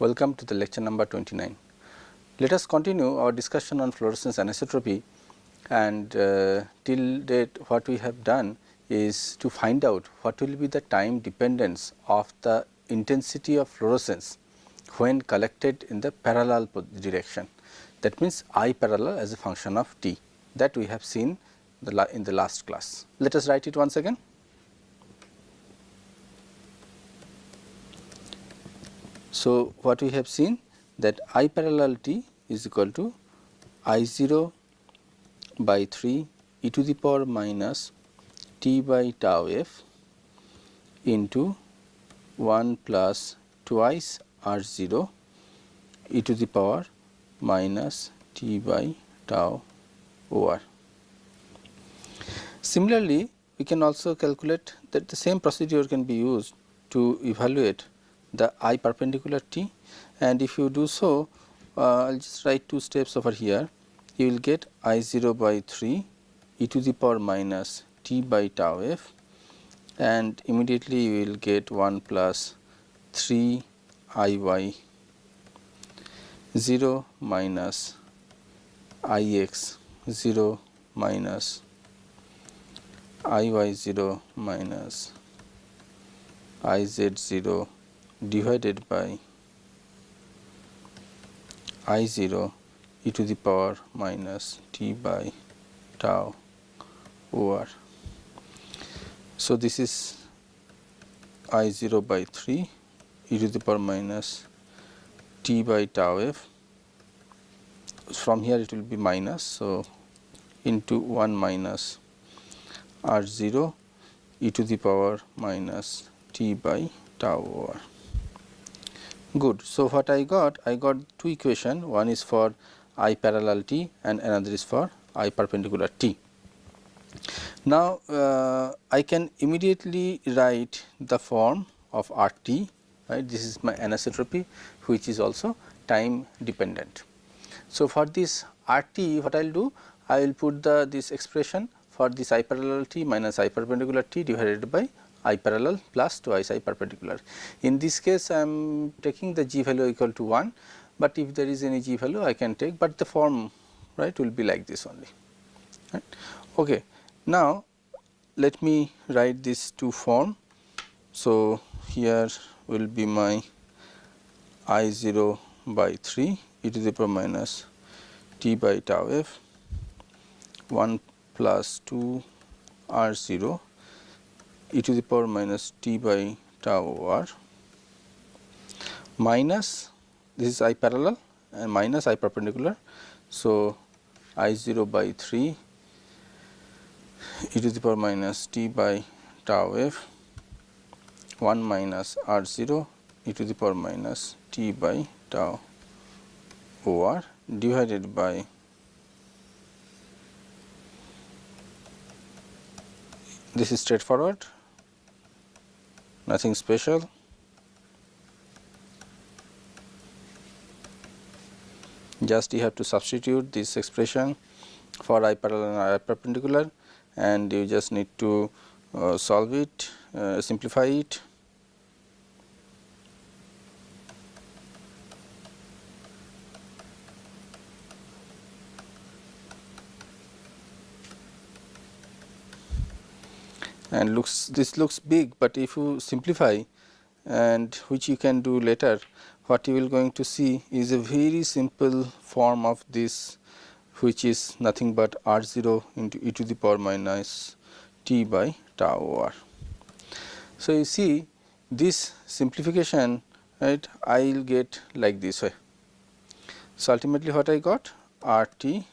Welcome to the lecture number 29. Let us continue our discussion on fluorescence anisotropy, and till date what we have done is to find out what will be the time dependence of the intensity of fluorescence when collected in the parallel direction. That means I parallel as a function of t, that we have seen in the last class. Let us write it once again. So, what we have seen that I parallel t is equal to I 0 by 3 e to the power minus t by tau f into 1 plus twice r 0 e to the power minus t by tau over. Similarly, we can also calculate that the same procedure can be used to evaluate the I perpendicular t, and if you do so, I will just write two steps over here. You will get I 0 by 3 e to the power minus t by tau f, and immediately you will get 1 plus 3 I y 0 minus I x 0 minus I y 0 minus I z 0 divided by I 0 e to the power minus t by tau over. So, this is I 0 by 3 e to the power minus t by tau f. From here it will be minus, so into 1 minus r 0 e to the power minus t by tau over. Good. So, what I got two equations, one is for I parallel t and another is for I perpendicular t. Now, I can immediately write the form of R t, right. This is my anisotropy, which is also time dependent. So, for this R t, what I will do? I will put this expression for this I parallel t minus I perpendicular t divided by I parallel plus twice I perpendicular. In this case, I am taking the g value equal to 1, but if there is any g value I can take, but the form, right, will be like this only, right. Okay. Now, let me write this two form. So, here will be my I 0 by 3 e to the power minus t by tau f 1 plus 2 r 0 e to the power minus t by tau over minus, this is I parallel and minus I perpendicular. So, I 0 by 3 e to the power minus t by tau f 1 minus r 0 e to the power minus t by tau over divided by this is straightforward, nothing special. Just you have to substitute this expression for I parallel and I perpendicular, and you just need to solve it, simplify it. And this looks big, but if you simplify, and which you can do later, what you will going to see is a very simple form of this, which is nothing but r 0 into e to the power minus t by tau over. So, you see this simplification, right, I will get like this way. So, ultimately what I got, r t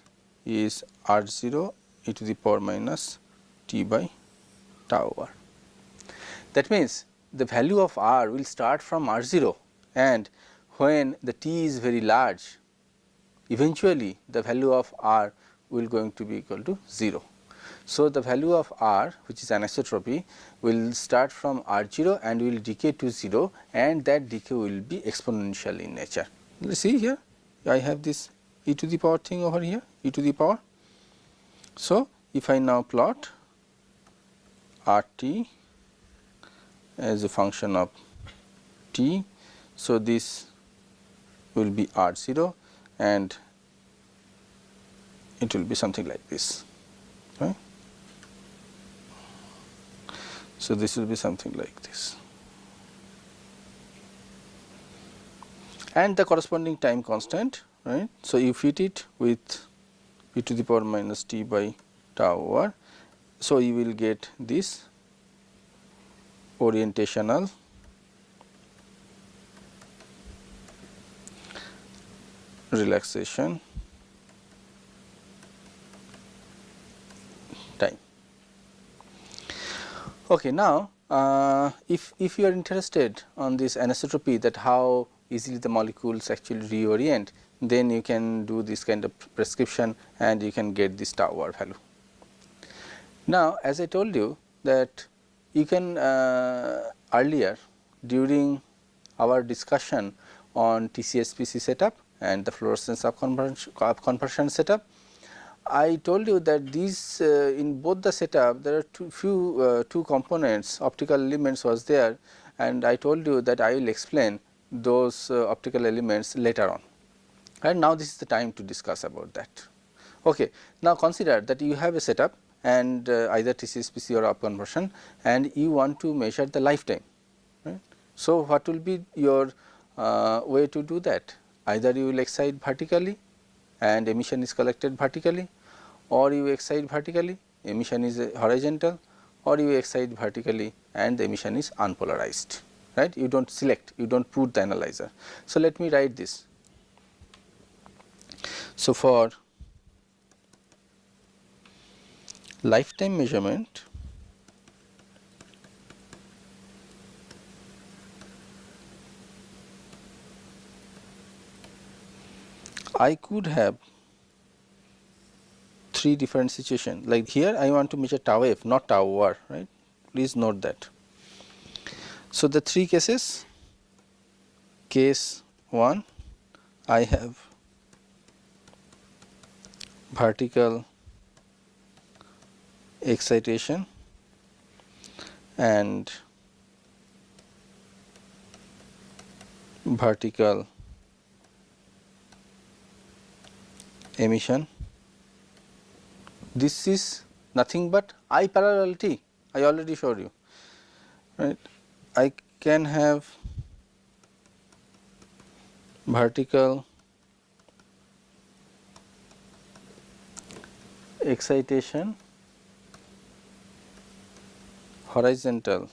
is r 0 e to the power minus t by tau over. That means, the value of r will start from r 0, and when the t is very large, eventually the value of r will going to be equal to 0. So, the value of R, which is anisotropy, will start from R0 and will decay to 0, and that decay will be exponential in nature. You see here, I have this e to the power thing over here, e to the power. So, if I now plot RT as a function of t, so this will be R0 and it will be something like this, right. So, this will be something like this, and the corresponding time constant, right. So, you fit it with e to the power minus t by tau over. So, you will get this orientational relaxation time. Okay, now, if you are interested on this anisotropy, that how easily the molecules actually reorient, then you can do this kind of prescription and you can get this tau R value. Now, as I told you that you can earlier during our discussion on TCSPC setup and the fluorescence conversion setup, I told you that these in both the setup there are two components, optical elements was there, and I told you that I will explain those optical elements later on, and now this is the time to discuss about that. Okay. Now, consider that you have a setup and either TCSPC or upconversion, and you want to measure the lifetime, right. So, what will be your way to do that? Either you will excite vertically and emission is collected vertically, or you excite vertically, emission is horizontal, or you excite vertically and the emission is unpolarized, right. You do not select, you do not put the analyzer. So, let me write this. So, for lifetime measurement, I could have three different situations. Like here I want to measure tau f, not tau r, right. Please note that. So, the three cases, case 1, I have vertical excitation and vertical emission. This is nothing but I parallel T, I already showed you, right. I can have vertical excitation, horizontal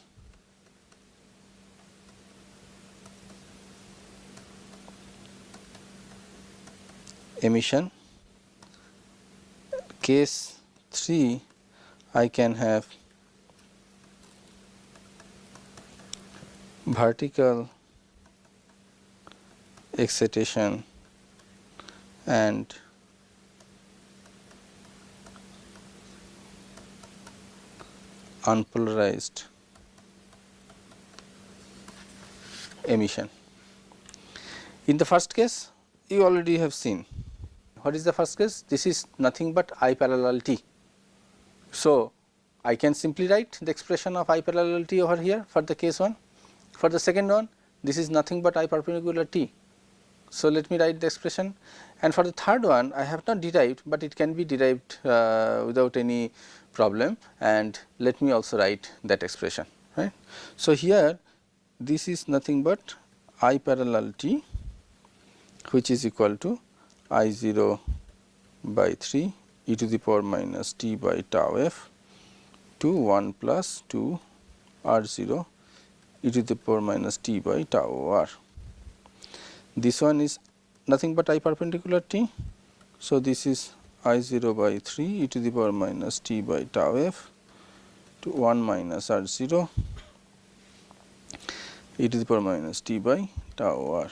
emission. Case 3, I can have vertical excitation and unpolarized emission. In the first case, you already have seen. What is the first case? This is nothing but I parallel T. So, I can simply write the expression of I parallel T over here for the case 1. For the second one, this is nothing but I perpendicular T. So, let me write the expression, and for the third one I have not derived, but it can be derived without any problem, and let me also write that expression, right. So, here this is nothing but I parallel T, which is equal to I0 by 3 e to the power minus t by tau f to 1 plus 2 R0 e to the power minus t by tau r. This one is nothing but I perpendicular T. So, this is I0 by 3 e to the power minus t by tau f to 1 minus R0 e to the power minus t by tau r,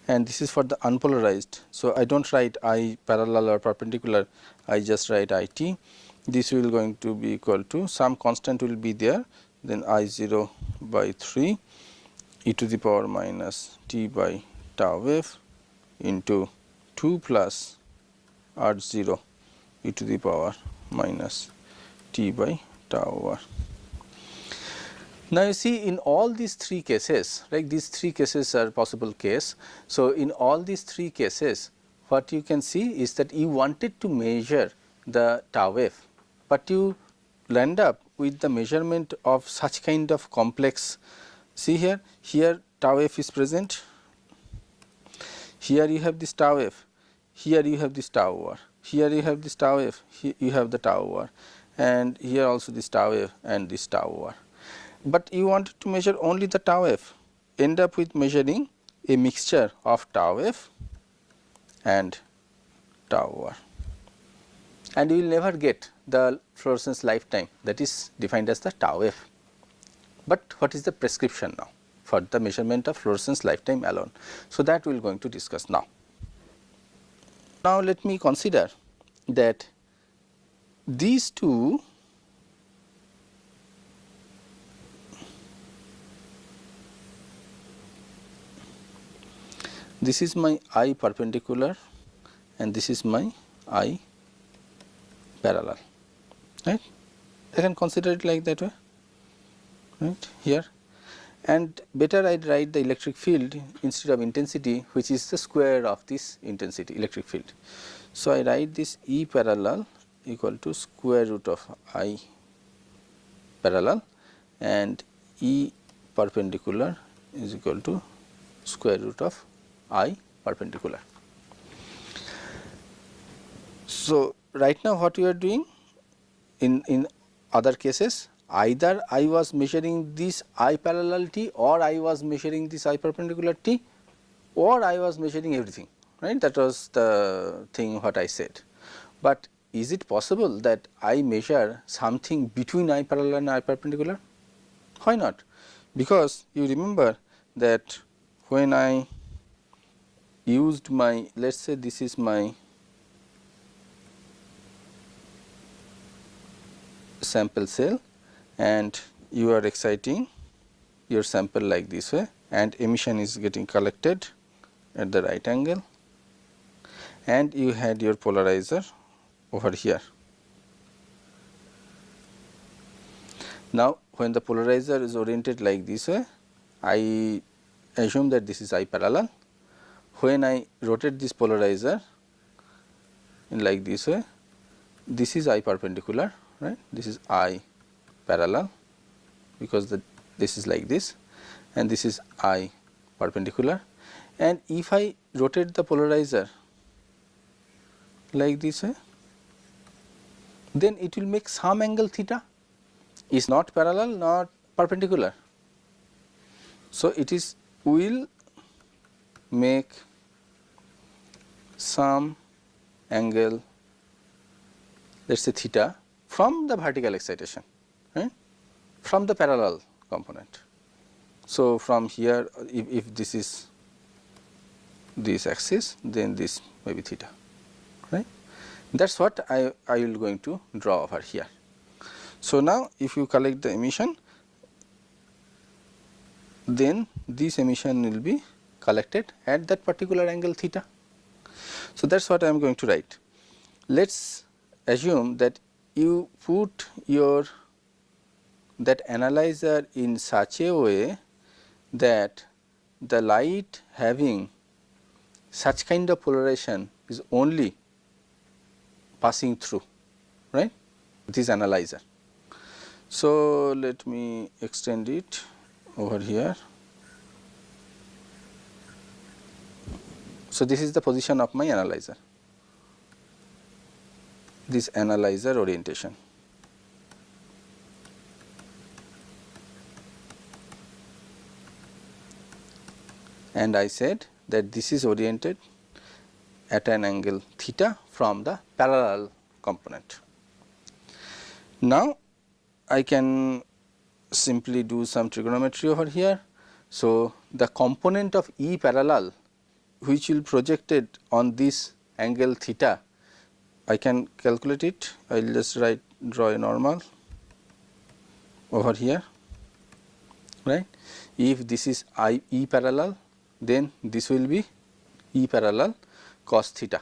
and this is for the unpolarized. So, I do not write I parallel or perpendicular, I just write IT, this will going to be equal to some constant will be there, then I 0 by 3 e to the power minus t by tau f into 2 plus r 0 e to the power minus t by tau r. Now, you see in all these three cases, right, these three cases are possible case. So, in all these three cases, what you can see is that you wanted to measure the tau f, but you land up with the measurement of such kind of complex. See here tau f is present, here you have this tau f, here you have this tau r, here you have this tau f, here you have the tau r, and here also this tau f and this tau r. But you wanted to measure only the tau f, end up with measuring a mixture of tau f and tau r, and you will never get the fluorescence lifetime, that is defined as the tau f. But what is the prescription now for the measurement of fluorescence lifetime alone? So, that we are going to discuss now. Now, let me consider that these two this is my I perpendicular and this is my I parallel, right. I can consider it like that way, right, here, and better I write the electric field instead of intensity, which is the square of this intensity electric field. So, I write this E parallel equal to square root of I parallel and E perpendicular is equal to square root of I perpendicular. So, right now what we are doing in other cases, either I was measuring this I parallel t or I was measuring this I perpendicular t or I was measuring everything, right, that was the thing what I said. But is it possible that I measure something between I parallel and I perpendicular? Why not? Because you remember that when I used my, let us say this is my sample cell and you are exciting your sample like this way and emission is getting collected at the right angle and you had your polarizer over here. Now, when the polarizer is oriented like this way, I assume that this is I parallel. When I rotate this polarizer in like this way, this is I perpendicular, right, this is I parallel because this is like this and this is I perpendicular, and if I rotate the polarizer like this way, then it will make some angle theta, is not parallel not perpendicular. So, it is will make some angle, let us say theta, from the vertical excitation, right, from the parallel component. So, from here if this is this axis, then this may be theta, right. That is what I will going to draw over here. So, now if you collect the emission, then this emission will be collected at that particular angle theta. So, that is what I am going to write. Let us assume that you put your that analyzer in such a way that the light having such kind of polarization is only passing through, right, this analyzer. So, let me extend it over here. So, this is the position of my analyzer, this analyzer orientation. And I said that this is oriented at an angle theta from the parallel component. Now, I can simply do some trigonometry over here. So, the component of E parallel which will projected on this angle theta, I can calculate it. I will just write draw a normal over here, right. If this is E parallel, then this will be E parallel cos theta.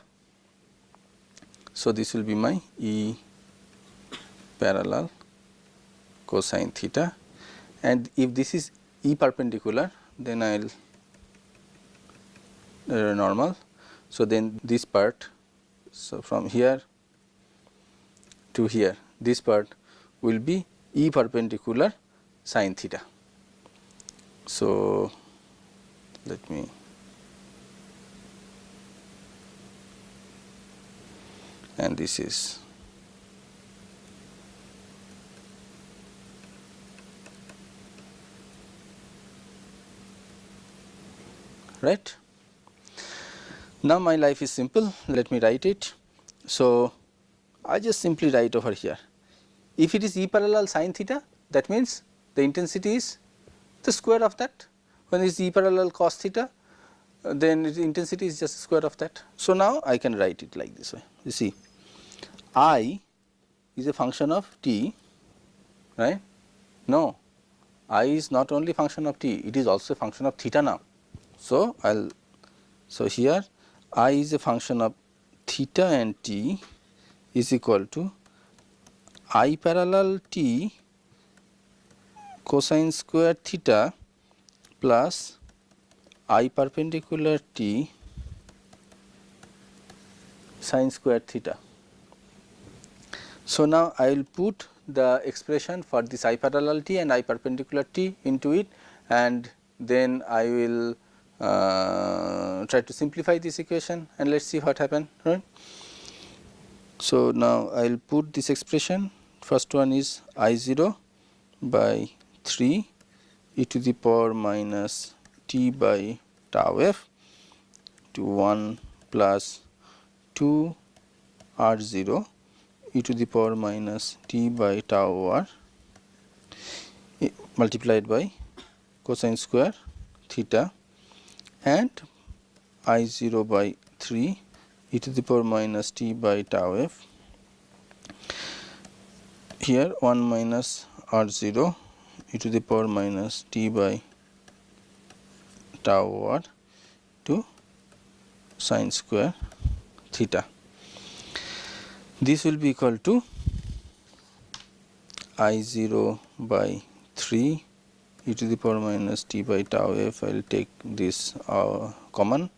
So, this will be my E parallel cosine theta, and if this is E perpendicular, then I will normal. So, then this part, so from here to here, this part will be E perpendicular sin theta. So, let me and this is right. Now, my life is simple, let me write it. So, I just simply write over here, if it is E parallel sin theta, that means the intensity is the square of that. When it is E parallel cos theta, then the intensity is just square of that. So, now I can write it like this way. You see, I is a function of t, right? No, I is not only function of t, it is also a function of theta now. So, so here I is a function of theta and t is equal to I parallel t cosine square theta plus I perpendicular t sin square theta. So, now I will put the expression for this I parallel t and I perpendicular t into it, and then I will try to simplify this equation and let us see what happens, right. So, now I will put this expression. First one is I0 by 3 e to the power minus t by tau f to 1 plus 2 r0 e to the power minus t by tau r multiplied by cosine square theta, and I0 by 3 e to the power minus t by tau f, here 1 minus r0 e to the power minus t by tau r to sin square theta. This will be equal to I0 by 3 e to the power minus t by tau f. I will take this common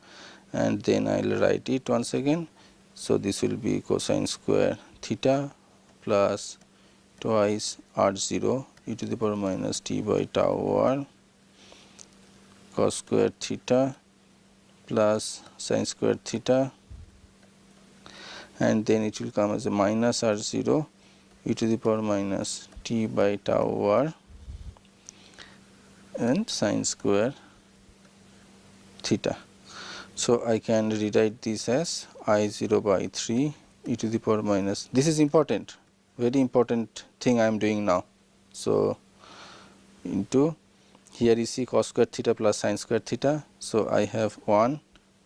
and then I will write it once again. So, this will be cosine square theta plus twice r0 e to the power minus t by tau r cos square theta plus sin square theta, and then it will come as a minus r0 e to the power minus t by tau r and sin square theta. So, I can rewrite this as I0 by 3 e to the power minus, this is important, very important thing I am doing now. So, into here you see cos square theta plus sin square theta. So, I have 1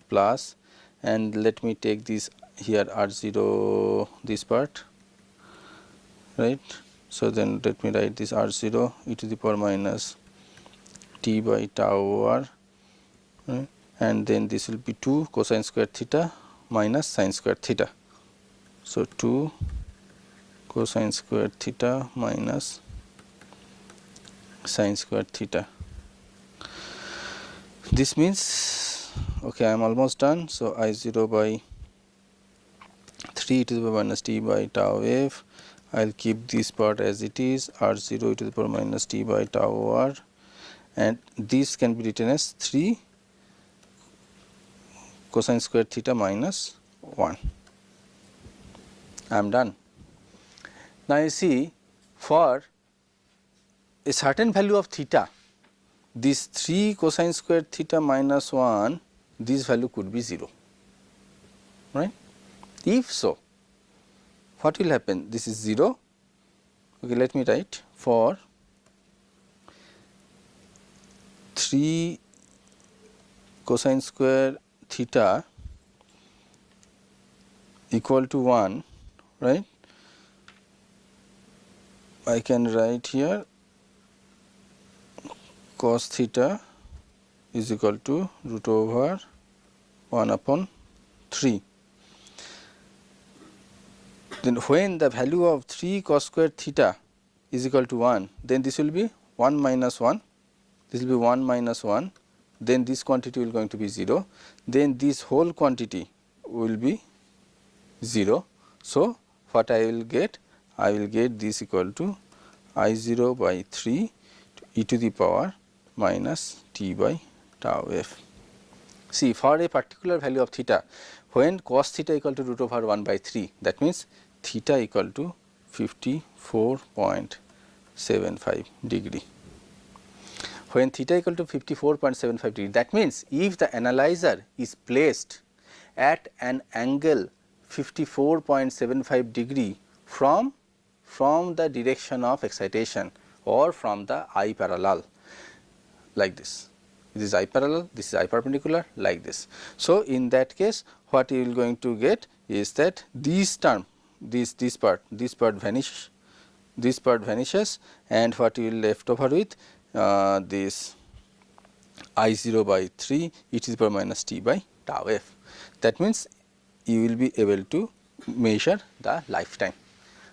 plus, and let me take this here r0 this part, right. So, then let me write this r0 e to the power minus t by tau r, right, and then this will be 2 cosine square theta minus sin square theta. So, 2 cosine square theta minus sin square theta. This means, okay, I am almost done. So, I0 by 3 e to the power minus t by tau f, I will keep this part as it is, r0 e to the power minus t by tau r, and this can be written as 3 cosine square theta minus 1. I am done. Now, you see, for a certain value of theta, this 3 cosine square theta minus 1, this value could be 0, right. If so, what will happen? This is 0. Okay, let me write for 3 cosine square theta equal to 1, right. I can write here cos theta is equal to root over 1 upon 3. Then when the value of 3 cos square theta is equal to 1, then this will be 1 minus 1, this will be 1 minus 1, then this quantity will going to be 0, then this whole quantity will be 0. So, what I will get? I will get this equal to I 0 by 3 e to the power minus t by tau f. See, for a particular value of theta, when cos theta equal to root over 1 by 3, that means theta equal to 54.75 degree. When theta equal to 54.75 degree, that means if the analyzer is placed at an angle 54.75 degree from the direction of excitation or from the I parallel, like this. This is I parallel, this is I perpendicular, like this. So, in that case, what you will going to get is that this term, this part vanishes, and what you will left over with this I 0 by 3 e to the power minus t by tau f. That means, you will be able to measure the lifetime,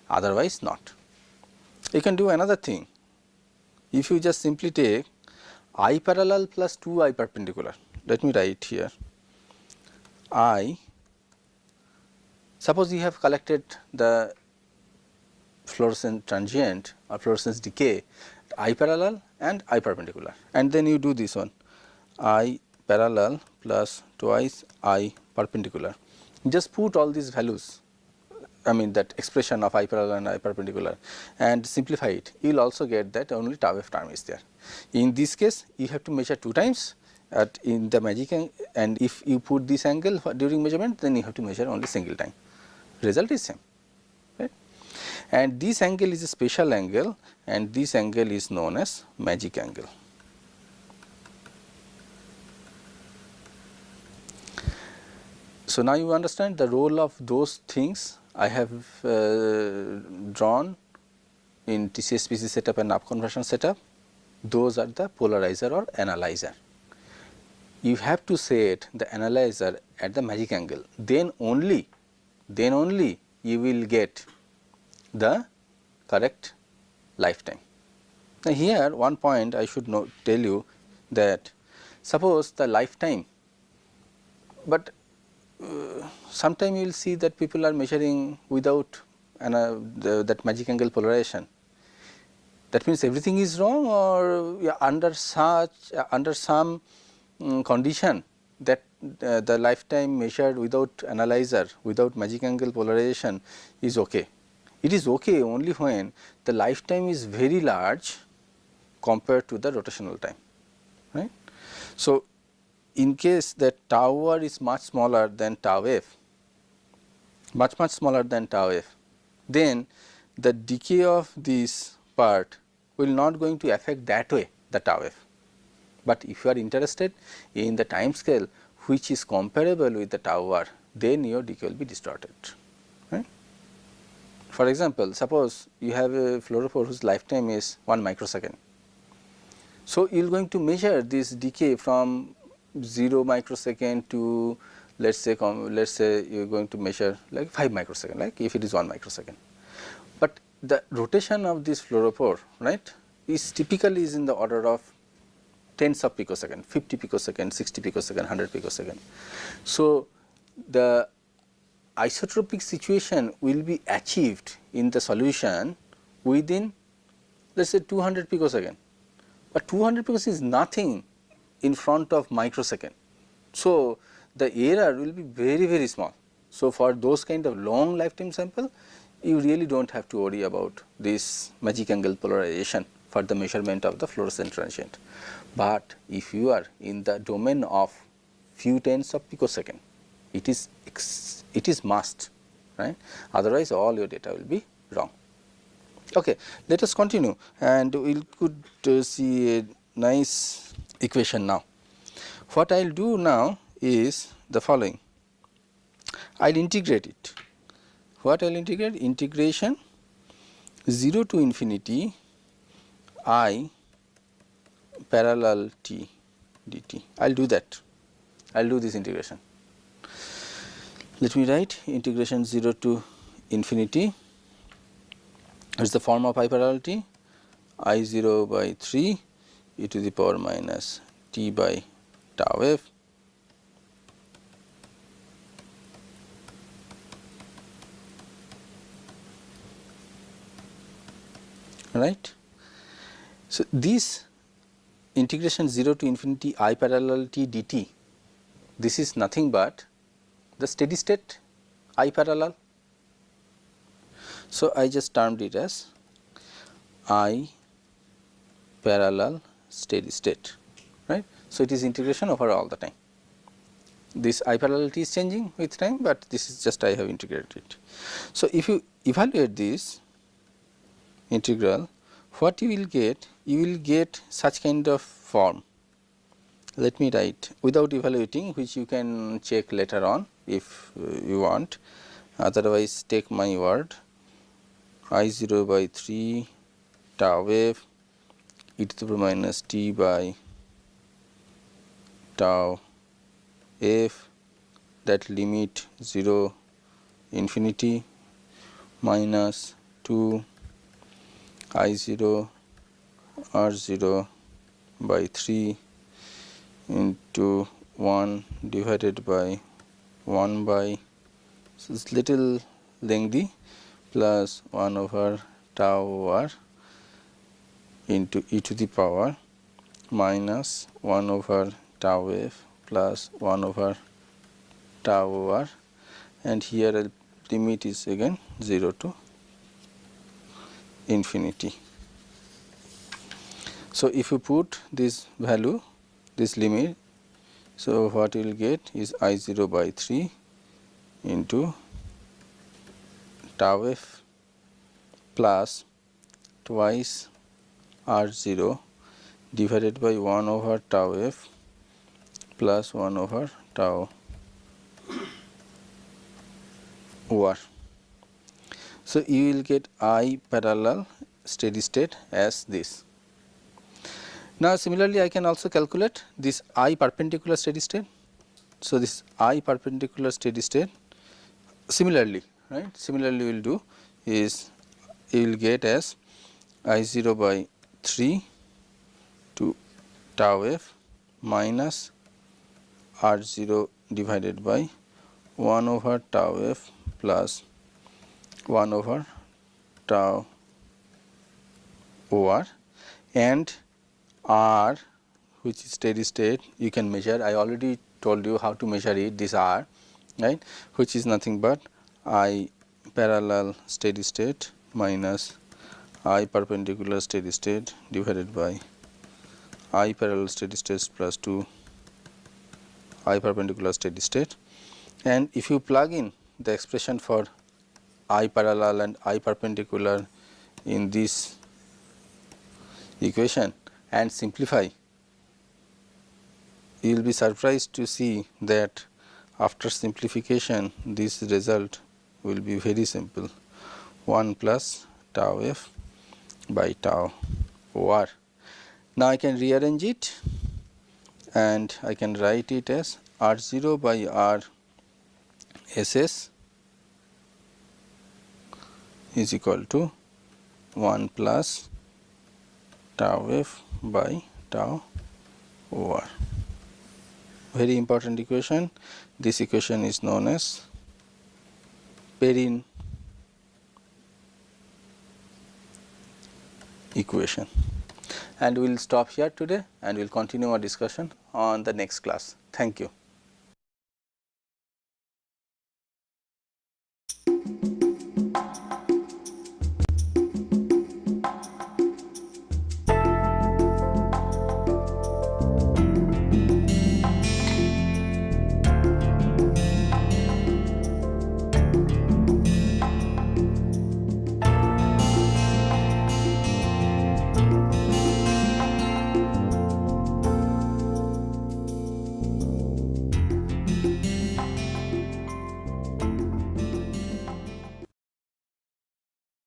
otherwise not. You can do another thing. If you just simply take I parallel plus 2 I perpendicular, let me write here I, suppose you have collected the fluorescent transient or fluorescence decay I parallel and I perpendicular, and then you do this one I parallel plus twice I perpendicular. Just put all these values, I mean that expression of I parallel and I perpendicular, and simplify it. You will also get that only tau f term is there. In this case, you have to measure 2 times in the magic angle, and if you put this angle during measurement, then you have to measure only single time. Result is same, right? And this angle is a special angle, and this angle is known as magic angle. So, now you understand the role of those things I have drawn in TCSPC setup and upconversion setup. Those are the polarizer or analyzer. You have to set the analyzer at the magic angle, then only you will get the correct lifetime. Now, here one point I should tell you that suppose the lifetime, but sometime you will see that people are measuring without that magic angle polarization. That means everything is wrong, or under some condition that the lifetime measured without analyzer, without magic angle polarization is okay. It is okay only when the lifetime is very large compared to the rotational time, right. So, in case that tau r is much smaller than tau f, much smaller than tau f, then the decay of this part will not going to affect that way the tau f. But if you are interested in the time scale which is comparable with the tau r, then your decay will be distorted, right. For example, suppose you have a fluorophore whose lifetime is 1 microsecond. So, you are going to measure this decay from 0 microsecond to let us say you are going to measure like 5 microsecond, like if it is 1 microsecond. But the rotation of this fluorophore, right, is typically is in the order of tens of picosecond, 50 picosecond, 60 picosecond, 100 picosecond. So, the isotropic situation will be achieved in the solution within let us say 200 picosecond, but 200 picosecond is nothing in front of microsecond. So, the error will be very small. So, for those kind of long lifetime sample, you really do not have to worry about this magic angle polarization for the measurement of the fluorescent transient. But if you are in the domain of few tens of picosecond, it is must, right, otherwise all your data will be wrong. Okay, let us continue, and we could see a nice equation now. What I will do now is the following. I will integrate it. What I will integrate? Integration 0 to infinity I parallel t dt. I will do that, I will do this integration. Let me write integration 0 to infinity, it is the form of I parallel t, I 0 by 3 e to the power minus t by tau f right. So, this integration 0 to infinity I parallel t dt, this is nothing but the steady state I parallel. So, I just termed it as I parallel steady state, right. So, it is integration over all the time. This I parallelity is changing with time, but this is just I have integrated it. So, if you evaluate this integral, what you will get? You will get such kind of form. Let me write without evaluating, which you can check later on if you want, otherwise take my word. I 0 by 3 tau f e to the power minus t by tau f, that limit 0 infinity minus 2 I 0 r 0 by 3 into 1 divided by 1 by, so it is little lengthy, plus 1 over tau r into e to the power minus 1 over tau f plus 1 over tau r, and here the limit is again 0 to infinity. So, if you put this value, this limit, so what you will get is I 0 by 3 into tau f plus twice r 0 divided by 1 over tau f plus 1 over tau r. So, you will get I parallel steady state as this. Now, similarly, I can also calculate this I perpendicular steady state. So, this I perpendicular steady state similarly, right, similarly we will do is you will get as I 0 by 3 to tau f minus r 0 divided by 1 over tau f plus 1 over tau r, and r, which is steady state, you can measure. I already told you how to measure it, this r, right, which is nothing but I parallel steady state minus I perpendicular steady state divided by I parallel steady state plus 2 I perpendicular steady state. And if you plug in the expression for I parallel and I perpendicular in this equation and simplify, you will be surprised to see that after simplification this result will be very simple, 1 plus tau f by tau r. Now, I can rearrange it and I can write it as r 0 by r s s is equal to 1 plus tau f by tau r. Very important equation. This equation is known as Perrin equation. And we will stop here today and we will continue our discussion on the next class. Thank you.